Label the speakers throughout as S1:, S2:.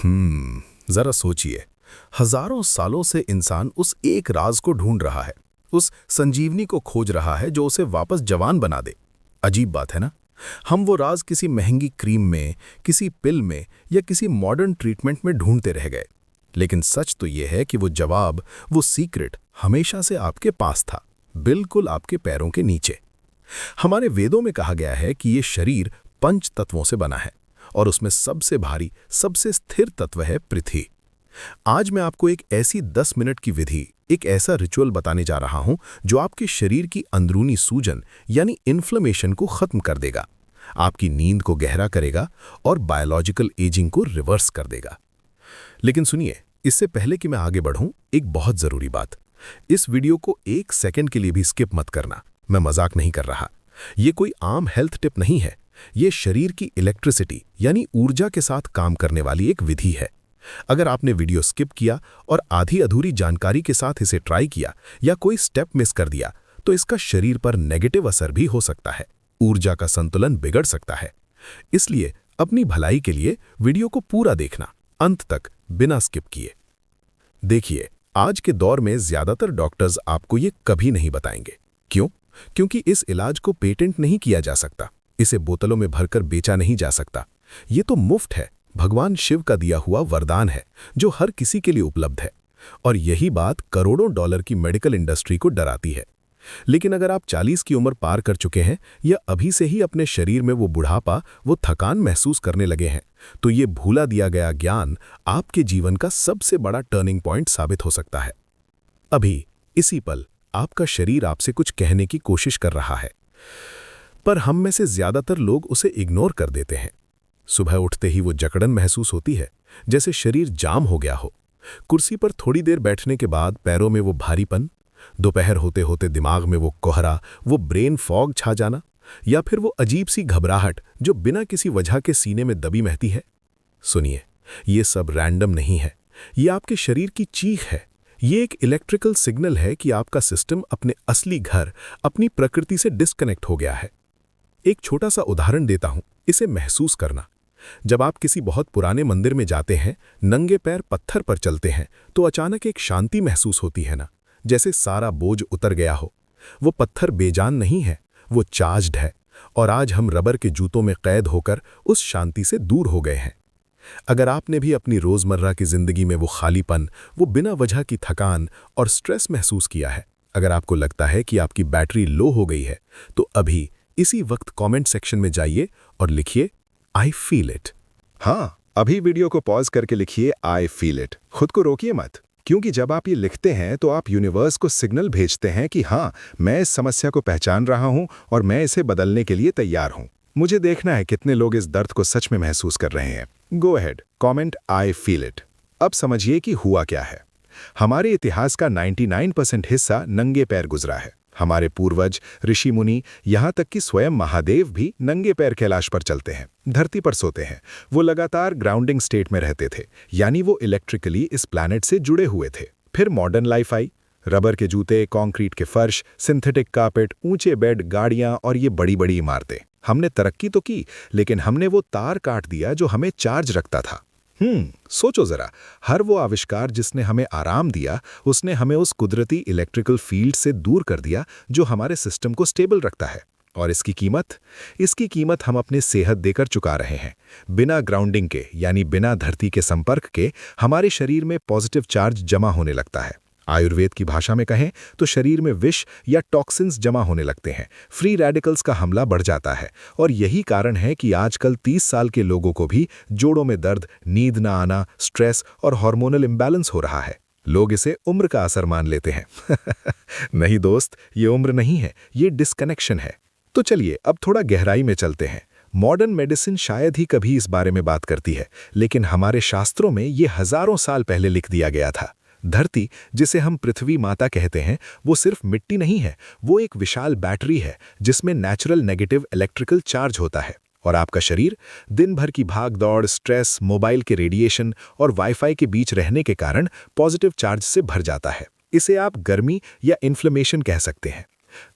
S1: जरा सोचिए। हजारों सालों से इंसान उस एक राज को ढूंढ रहा है, उस संजीवनी को खोज रहा है जो उसे वापस जवान बना दे। अजीब बात है ना। हम वो राज किसी महंगी क्रीम में, किसी पिल में या किसी मॉडर्न ट्रीटमेंट में ढूंढते रह गए। लेकिन सच तो यह है कि वो जवाब, वो सीक्रेट हमेशा से आपके पास था, बिल्कुल आपके पैरों के नीचे। हमारे वेदों में कहा गया है कि ये शरीर पंच तत्वों से बना है और उसमें सबसे भारी, सबसे स्थिर तत्व है पृथ्वी। आज मैं आपको एक ऐसी 10 मिनट की विधि, एक ऐसा रिचुअल बताने जा रहा हूं जो आपके शरीर की अंदरूनी सूजन यानी इन्फ्लेमेशन को खत्म कर देगा, आपकी नींद को गहरा करेगा और बायोलॉजिकल एजिंग को रिवर्स कर देगा। लेकिन सुनिए, इससे पहले कि मैं आगे बढ़ूं, एक बहुत जरूरी बात। इस वीडियो को 1 सेकंड के लिए भी स्किप मत करना। मैं मजाक नहीं कर रहा। ये कोई आम हेल्थ टिप नहीं है। ये शरीर की इलेक्ट्रिसिटी यानी ऊर्जा के साथ काम करने वाली एक विधि है। अगर आपने वीडियो स्किप किया और आधी अधूरी जानकारी के साथ इसे ट्राई किया या कोई स्टेप मिस कर दिया, तो इसका शरीर पर नेगेटिव असर भी हो सकता है। ऊर्जा का संतुलन बिगड़ सकता है। इसलिए अपनी भलाई के लिए वीडियो को पूरा देखना, अंत तक बिना स्किप किए। देखिए, आज के दौर में ज्यादातर डॉक्टर्स आपको ये कभी नहीं बताएंगे। क्यों? क्योंकि इस इलाज को पेटेंट नहीं किया जा सकता, इसे बोतलों में भरकर बेचा नहीं जा सकता। ये तो मुफ्त है, भगवान शिव का दिया हुआ वरदान है जो हर किसी के लिए उपलब्ध है। और यही बात करोड़ों डॉलर की मेडिकल इंडस्ट्री को डराती है। लेकिन अगर आप 40 की उम्र पार कर चुके हैं या अभी से ही अपने शरीर में वो बुढ़ापा, वो थकान महसूस करने लगे हैं, तो ये भूला दिया गया ज्ञान आपके जीवन का सबसे बड़ा टर्निंग पॉइंट साबित हो सकता है। अभी इसी पल आपका शरीर आपसे कुछ कहने की कोशिश कर रहा है, पर हम में से ज्यादातर लोग उसे इग्नोर कर देते हैं। सुबह उठते ही वो जकड़न महसूस होती है, जैसे शरीर जाम हो गया हो। कुर्सी पर थोड़ी देर बैठने के बाद पैरों में वो भारीपन, दोपहर होते होते दिमाग में वो कोहरा, वो ब्रेन फॉग छा जाना, या फिर वो अजीब सी घबराहट जो बिना किसी वजह के सीने में दबी महती है। सुनिए, ये सब रैंडम नहीं है। ये आपके शरीर की चीख है। ये एक इलेक्ट्रिकल सिग्नल है कि आपका सिस्टम अपने असली घर, अपनी प्रकृति से डिस्कनेक्ट हो गया है। एक छोटा सा उदाहरण देता हूं, इसे महसूस करना। जब आप किसी बहुत पुराने मंदिर में जाते हैं, नंगे पैर पत्थर पर चलते हैं, तो अचानक एक शांति महसूस होती है ना, जैसे सारा बोझ उतर गया हो। वो पत्थर बेजान नहीं है, वो चार्ज्ड है। और आज हम रबर के जूतों में कैद होकर उस शांति से दूर हो गए हैं। अगर आपने भी अपनी रोजमर्रा की जिंदगी में वो खालीपन, वो बिना वजह की थकान और स्ट्रेस महसूस किया है, अगर आपको लगता है कि आपकी बैटरी लो हो गई है, तो अभी इसी वक्त कमेंट सेक्शन में जाइए और लिखिए आई फील इट।
S2: हाँ, अभी वीडियो को पॉज करके लिखिए आई फील इट। खुद को रोकिए मत, क्योंकि जब आप ये लिखते हैं तो आप यूनिवर्स को सिग्नल भेजते हैं कि हाँ, मैं इस समस्या को पहचान रहा हूं और मैं इसे बदलने के लिए तैयार हूं। मुझे देखना है कितने लोग इस दर्द को सच में महसूस कर रहे हैं। Go ahead, comment I feel it. अब समझिए कि हुआ क्या है। हमारे इतिहास का 99% हिस्सा नंगे पैर गुजरा है। हमारे पूर्वज, ऋषि मुनि, यहाँ तक कि स्वयं महादेव भी नंगे पैर कैलाश पर चलते हैं, धरती पर सोते हैं। वो लगातार ग्राउंडिंग स्टेट में रहते थे, यानी वो इलेक्ट्रिकली इस प्लैनेट से जुड़े हुए थे। फिर मॉडर्न लाइफ आई। रबर के जूते, कंक्रीट के फर्श, सिंथेटिक कार्पेट, ऊंचे बेड, गाड़ियां और ये बड़ी बड़ी इमारतें। हमने तरक्की तो की, लेकिन हमने वो तार काट दिया जो हमें चार्ज रखता था। सोचो जरा, हर वो आविष्कार जिसने हमें आराम दिया, उसने हमें उस कुदरती इलेक्ट्रिकल फील्ड से दूर कर दिया जो हमारे सिस्टम को स्टेबल रखता है। और इसकी कीमत हम अपने सेहत देकर चुका रहे हैं। बिना ग्राउंडिंग के, यानी बिना धरती के संपर्क के, हमारे शरीर में पॉजिटिव चार्ज जमा होने लगता है। आयुर्वेद की भाषा में कहें तो शरीर में विष या टॉक्सिन्स जमा होने लगते हैं। फ्री रेडिकल्स का हमला बढ़ जाता है। और यही कारण है कि आजकल 30 साल के लोगों को भी जोड़ों में दर्द, नींद न आना, स्ट्रेस और हार्मोनल इम्बैलेंस हो रहा है। लोग इसे उम्र का असर मान लेते हैं। नहीं दोस्त, ये उम्र नहीं है, ये डिस्कनेक्शन है। तो चलिए अब थोड़ा गहराई में चलते हैं। मॉडर्न मेडिसिन शायद ही कभी इस बारे में बात करती है, लेकिन हमारे शास्त्रों में ये हजारों साल पहले लिख दिया गया था। धरती, जिसे हम पृथ्वी माता कहते हैं, वो सिर्फ मिट्टी नहीं है, वो एक विशाल बैटरी है जिसमें नेचुरल नेगेटिव इलेक्ट्रिकल चार्ज होता है। और आपका शरीर दिन भर की भाग दौड़, स्ट्रेस, मोबाइल के रेडिएशन और वाईफाई के बीच रहने के कारण पॉजिटिव चार्ज से भर जाता है। इसे आप गर्मी या इन्फ्लेमेशन कह सकते हैं।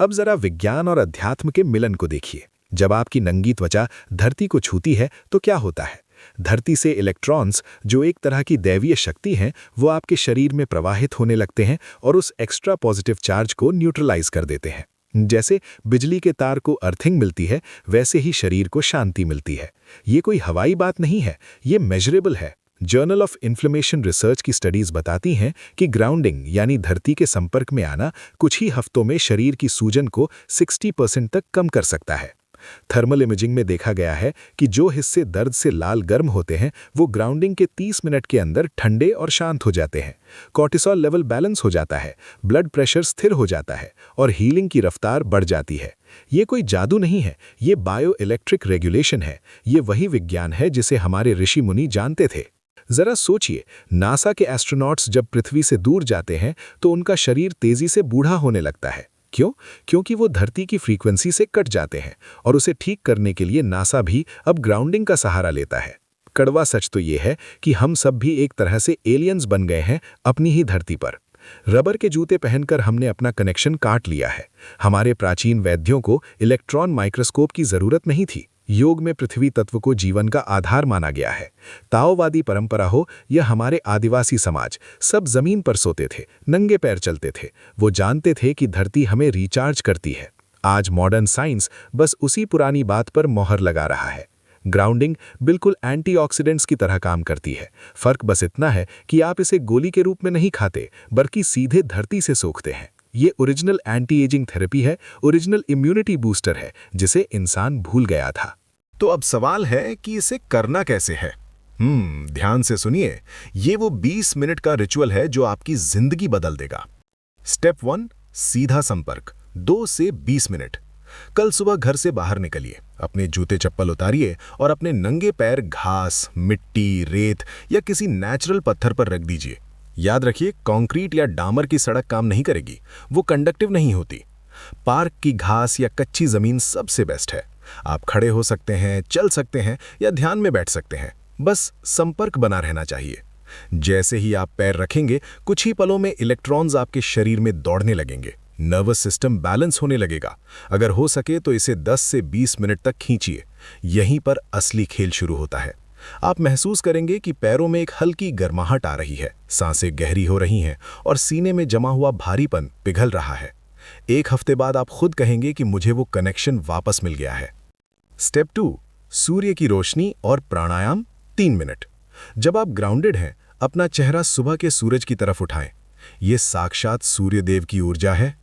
S2: अब जरा विज्ञान और अध्यात्म के मिलन को देखिए। जब आपकी नंगी त्वचा धरती को छूती है तो क्या होता है? धरती से इलेक्ट्रॉन्स, जो एक तरह की दैवीय शक्ति हैं, वो आपके शरीर में प्रवाहित होने लगते हैं और उस एक्स्ट्रा पॉजिटिव चार्ज को न्यूट्रलाइज कर देते हैं। जैसे बिजली के तार को अर्थिंग मिलती है, वैसे ही शरीर को शांति मिलती है। ये कोई हवाई बात नहीं है, ये मेजरेबल है। जर्नल ऑफ इन्फ्लेमेशन रिसर्च की स्टडीज बताती हैं कि ग्राउंडिंग यानी धरती के संपर्क में आना कुछ ही हफ्तों में शरीर की सूजन को 60% तक कम कर सकता है। थर्मल इमेजिंग में देखा गया है कि जो हिस्से दर्द से लाल गर्म होते हैं वो ग्राउंडिंग के 30 मिनट के अंदर ठंडे और शांत हो जाते हैं। कॉर्टिसोल लेवल बैलेंस हो जाता है, ब्लड प्रेशर स्थिर हो जाता है और हीलिंग की रफ्तार बढ़ जाती है। ये कोई जादू नहीं है, ये बायो इलेक्ट्रिक रेगुलेशन है। ये वही विज्ञान है जिसे हमारे ऋषि मुनि जानते थे। जरा सोचिए, नासा के एस्ट्रोनॉट्स जब पृथ्वी से दूर जाते हैं तो उनका शरीर तेजी से बूढ़ा होने लगता है। क्यों? क्योंकि वो धरती की फ्रीक्वेंसी से कट जाते हैं और उसे ठीक करने के लिए नासा भी अब ग्राउंडिंग का सहारा लेता है। कड़वा सच तो ये है कि हम सब भी एक तरह से एलियंस बन गए हैं अपनी ही धरती पर। रबर के जूते पहनकर हमने अपना कनेक्शन काट लिया है। हमारे प्राचीन वैद्यों को इलेक्ट्रॉन माइक्रोस्कोप की जरूरत नहीं थी। योग में पृथ्वी तत्व को जीवन का आधार माना गया है। ताओवादी परंपरा हो या हमारे आदिवासी समाज, सब जमीन पर सोते थे, नंगे पैर चलते थे। वो जानते थे कि धरती हमें रिचार्ज करती है। आज मॉडर्न साइंस बस उसी पुरानी बात पर मोहर लगा रहा है। ग्राउंडिंग बिल्कुल एंटीऑक्सीडेंट्स की तरह काम करती है। फर्क बस इतना है कि आप इसे गोली के रूप में नहीं खाते, बल्कि सीधे धरती से सोखते हैं। ये ओरिजिनल एंटी एजिंग थेरेपी है, ओरिजिनल इम्यूनिटी बूस्टर है, जिसे इंसान भूल गया था।
S1: तो अब सवाल है कि इसे करना कैसे है। ध्यान से सुनिए, ये वो 20 मिनट का रिचुअल है जो आपकी जिंदगी बदल देगा। स्टेप 1, सीधा संपर्क, 2 से 20 मिनट। कल सुबह घर से बाहर निकलिए, अपने जूते चप्पल उतारिए और अपने नंगे पैर घास, मिट्टी, रेत या किसी नेचुरल पत्थर पर रख दीजिए। याद रखिए, कंक्रीट या डामर की सड़क काम नहीं करेगी, वो कंडक्टिव नहीं होती। पार्क की घास या कच्ची जमीन सबसे बेस्ट है। आप खड़े हो सकते हैं, चल सकते हैं या ध्यान में बैठ सकते हैं, बस संपर्क बना रहना चाहिए। जैसे ही आप पैर रखेंगे, कुछ ही पलों में इलेक्ट्रॉन्स आपके शरीर में दौड़ने लगेंगे, नर्वस सिस्टम बैलेंस होने लगेगा। अगर हो सके तो इसे 10 से 20 मिनट तक खींचिए। यहीं पर असली खेल शुरू होता है। आप महसूस करेंगे कि पैरों में एक हल्की गर्माहट आ रही है, सांसें गहरी हो रही हैं और सीने में जमा हुआ भारीपन पिघल रहा है। एक हफ्ते बाद आप खुद कहेंगे कि मुझे वो कनेक्शन वापस मिल गया है। स्टेप 2, सूर्य की रोशनी और प्राणायाम 3 मिनट। जब आप ग्राउंडेड हैं, अपना चेहरा सुबह के सूरज की तरफ उठाएं। ये साक्षात सूर्यदेव की ऊर्जा है।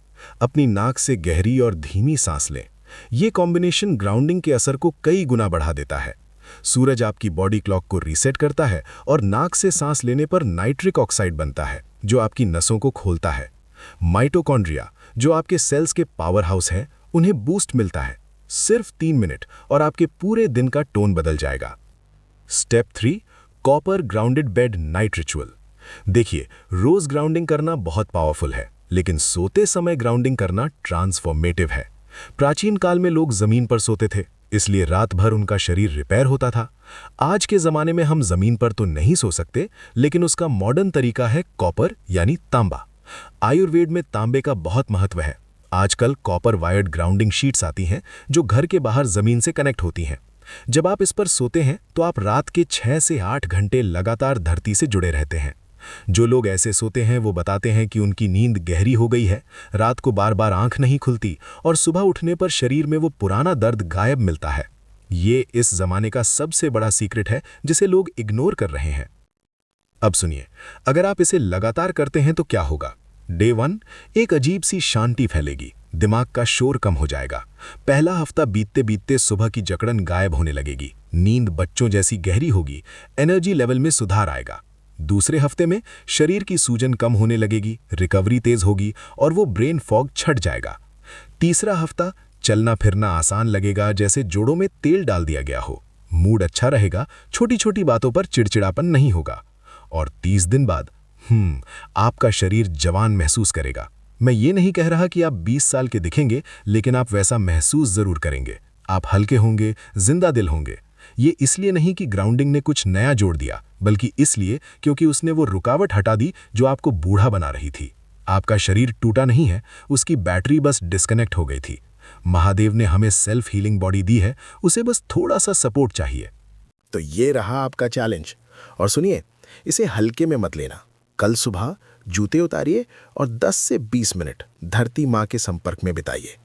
S1: अपनी नाक से गहरी और धीमी सांस लें। ये कॉम्बिनेशन ग्राउंडिंग के असर को कई गुना बढ़ा देता है। सूरज आपकी बॉडी क्लॉक को रीसेट करता है और नाक से सांस लेने पर नाइट्रिक ऑक्साइड बनता है, जो आपकी नसों को खोलता है। माइटोकॉन्ड्रिया, जो आपके सेल्स के पावर हाउस हैं, उन्हें बूस्ट मिलता है। सिर्फ 3 मिनट और आपके पूरे दिन का टोन बदल जाएगा। Step 3, copper grounded bad night ritual. देखिए, रोज ग्राउंडिंग करना बहुत पावरफुल है, लेकिन सोते समय ग्राउंडिंग करना ट्रांसफॉर्मेटिव है। प्राचीन काल में लोग जमीन पर सोते थे, इसलिए रात भर उनका शरीर रिपेयर होता था। आज के जमाने में हम जमीन पर तो नहीं सो सकते, लेकिन उसका मॉडर्न तरीका है कॉपर यानी तांबा। आयुर्वेद में तांबे का बहुत महत्व है। आजकल कॉपर वायर्ड ग्राउंडिंग शीट्स आती हैं, जो घर के बाहर जमीन से कनेक्ट होती हैं। जब आप इस पर सोते हैं तो आप रात के 6 से 8 घंटे लगातार धरती से जुड़े रहते हैं। जो लोग ऐसे सोते हैं वो बताते हैं कि उनकी नींद गहरी हो गई है, रात को बार बार आंख नहीं खुलती और सुबह उठने पर शरीर में वो पुराना दर्द गायब मिलता है। ये इस जमाने का सबसे बड़ा सीक्रेट है जिसे लोग इग्नोर कर रहे हैं। अब सुनिए, अगर आप इसे लगातार करते हैं तो क्या होगा। डे 1, एक अजीब सी शांति फैलेगी, दिमाग का शोर कम हो जाएगा। पहला हफ्ता बीतते बीतते सुबह की जकड़न गायब होने लगेगी, नींद बच्चों जैसी गहरी होगी, एनर्जी लेवल में सुधार आएगा। दूसरे हफ्ते में शरीर की सूजन कम होने लगेगी, रिकवरी तेज होगी और वो ब्रेन फॉग छट जाएगा। तीसरा हफ्ता, चलना फिरना आसान लगेगा, जैसे जोड़ों में तेल डाल दिया गया हो। मूड अच्छा रहेगा, छोटी छोटी बातों पर चिड़चिड़ापन नहीं होगा। और 30 दिन बाद आपका शरीर जवान महसूस करेगा। मैं ये नहीं कह रहा कि आप 20 साल के दिखेंगे, लेकिन आप वैसा महसूस जरूर करेंगे। आप हल्के होंगे, जिंदा दिल होंगे। ये इसलिए नहीं कि ग्राउंडिंग ने कुछ नया जोड़ दिया, बल्कि इसलिए क्योंकि उसने वो रुकावट हटा दी जो आपको बूढ़ा बना रही थी। आपका शरीर टूटा नहीं है, उसकी बैटरी बस डिस्कनेक्ट हो गई थी। महादेव ने हमें सेल्फ हीलिंग बॉडी दी है, उसे बस थोड़ा सा सपोर्ट चाहिए।
S3: तो ये रहा आपका चैलेंज। और सुनिए, इसे हल्के में मत लेना। कल सुबह जूते उतारिए और 10 से 20 मिनट धरती माँ के संपर्क में बिताइए।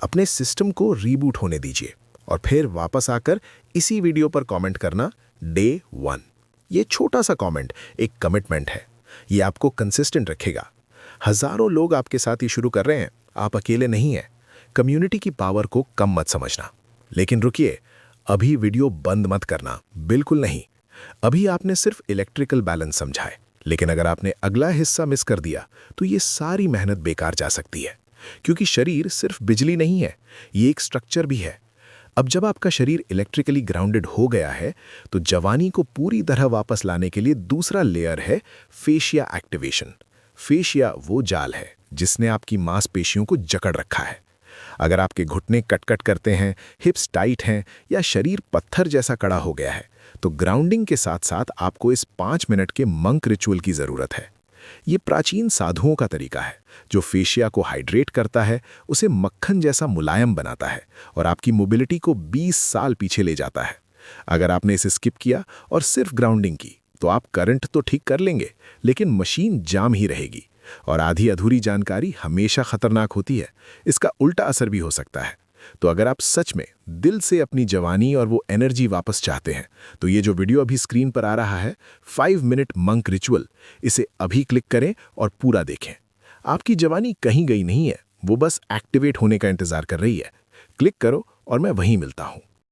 S3: अपने सिस्टम को रीबूट होने दीजिए और फिर वापस आकर इसी वीडियो पर कमेंट करना डे 1। ये छोटा सा कमेंट एक कमिटमेंट है। ये आपको कंसिस्टेंट रखेगा। हजारों लोग आपके साथ ही शुरू कर रहे हैं, आप अकेले नहीं हैं। कम्युनिटी की पावर को कम मत समझना। लेकिन रुकिए, अभी वीडियो बंद मत करना, बिल्कुल नहीं। अभी आपने सिर्फ इलेक्ट्रिकल बैलेंस समझा है, लेकिन अगर आपने अगला हिस्सा मिस कर दिया तो ये सारी मेहनत बेकार जा सकती है। क्योंकि शरीर सिर्फ बिजली नहीं है, ये एक स्ट्रक्चर भी है। अब जब आपका शरीर इलेक्ट्रिकली ग्राउंडेड हो गया है तो जवानी को पूरी तरह वापस लाने के लिए दूसरा लेयर है फेशिया एक्टिवेशन। फेशिया वो जाल है जिसने आपकी मांसपेशियों को जकड़ रखा है। अगर आपके घुटने कटकट करते हैं, हिप्स टाइट हैं या शरीर पत्थर जैसा कड़ा हो गया है, तो ग्राउंडिंग के साथ साथ आपको इस 5 मिनट के मंक रिचुअल की ज़रूरत है। ये प्राचीन साधुओं का तरीका है जो फेशिया को हाइड्रेट करता है, उसे मक्खन जैसा मुलायम बनाता है और आपकी मोबिलिटी को 20 साल पीछे ले जाता है। अगर आपने इसे स्किप किया और सिर्फ ग्राउंडिंग की तो आप करंट तो ठीक कर लेंगे, लेकिन मशीन जाम ही रहेगी। और आधी अधूरी जानकारी हमेशा खतरनाक होती है, इसका उल्टा असर भी हो सकता है। तो अगर आप सच में दिल से अपनी जवानी और वो एनर्जी वापस चाहते हैं तो ये जो वीडियो अभी स्क्रीन पर आ रहा है 5 मिनट मंक रिचुअल, इसे अभी क्लिक करें और पूरा देखें। आपकी जवानी कहीं गई नहीं है, वो बस एक्टिवेट होने का इंतजार कर रही है। क्लिक करो और मैं वहीं मिलता हूँ।